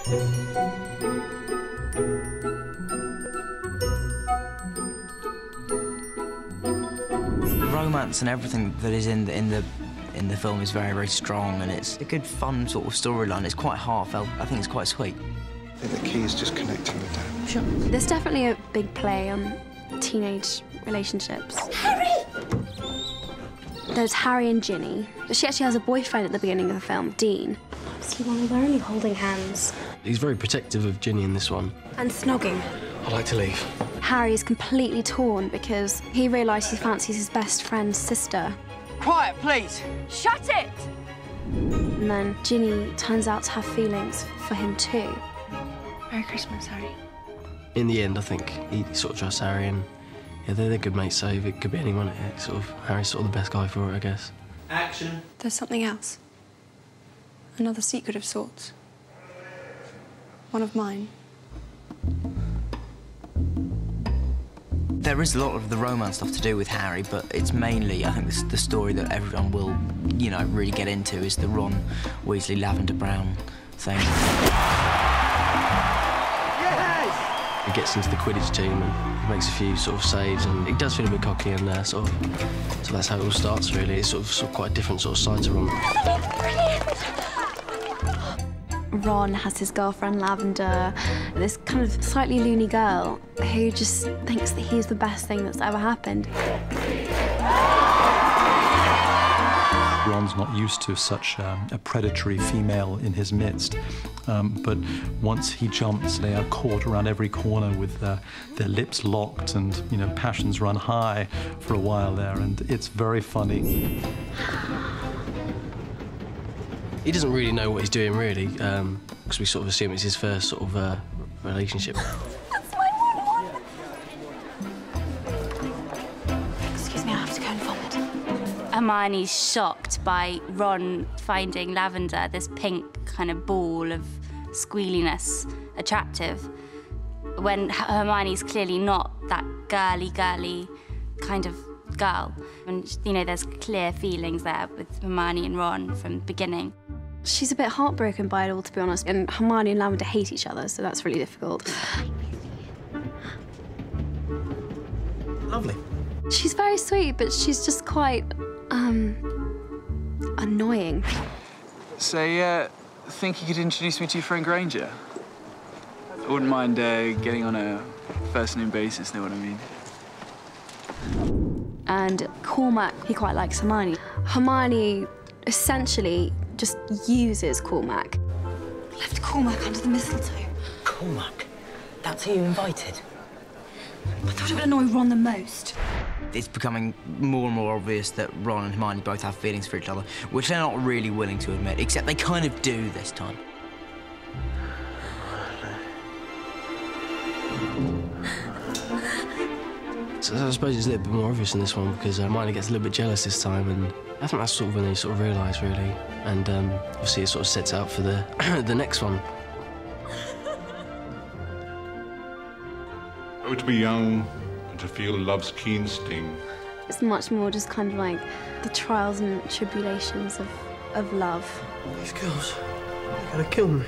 The romance and everything that is in the film is very, very strong, and it's a good, fun sort of storyline. It's quite heartfelt. I think it's quite sweet. I think the key is just connecting with them. Sure. There's definitely a big play on teenage relationships. Harry! There's Harry and Ginny. She actually has a boyfriend at the beginning of the film, Dean. See, well, they're only holding hands. He's very protective of Ginny in this one. And snogging. I'd like to leave. Harry is completely torn because he realises he fancies his best friend's sister. Quiet, please! Shut it! And then Ginny turns out to have feelings for him too. Merry Christmas, Harry. In the end, I think he sort of trusts Harry, and yeah, they're good mates, so if it could be anyone, Harry's sort of the best guy for it, I guess. Action. There's something else. Another secret of sorts. One of mine. There is a lot of the romance stuff to do with Harry, but it's mainly, I think, the story that everyone will, you know, really get into is the Ron Weasley Lavender Brown thing. He gets into the Quidditch team and he makes a few sort of saves, and he does feel a bit cocky, and so that's how it all starts, really. It's sort of quite a different sort of side to Ron. Ron has his girlfriend Lavender, this kind of slightly loony girl who just thinks that he's the best thing that's ever happened. Ron's not used to such a predatory female in his midst, but once he jumps, they are caught around every corner with their lips locked, and, you know, passions run high for a while there, and it's very funny. He doesn't really know what he's doing, really, because we sort of assume it's his first sort of relationship. That's my one. Excuse me, I have to go and vomit. Hermione's shocked by Ron finding Lavender, this pink kind of ball of squealiness, attractive, when Hermione's clearly not that girly kind of girl. And, you know, there's clear feelings there with Hermione and Ron from the beginning. She's a bit heartbroken by it all, to be honest, and Hermione and Lavender hate each other, so that's really difficult. Lovely. She's very sweet, but she's just quite, annoying. So, think you could introduce me to your friend Granger? I wouldn't mind getting on a first-name basis, know what I mean? And Cormac, he quite likes Hermione. Hermione essentially just uses Cormac. Left Cormac under the mistletoe. Cormac? That's who you invited? I thought it would annoy Ron the most. It's becoming more and more obvious that Ron and Hermione both have feelings for each other, which they're not really willing to admit, except they kind of do this time. So I suppose it's a little bit more obvious in this one, because Hermione gets a little bit jealous this time, and I think that's sort of when they sort of realise, really. And obviously it sort of sets out for the the next one. Oh, to be young and to feel love's keen sting. It's much more just kind of like the trials and tribulations of love. These girls, they're gonna kill me.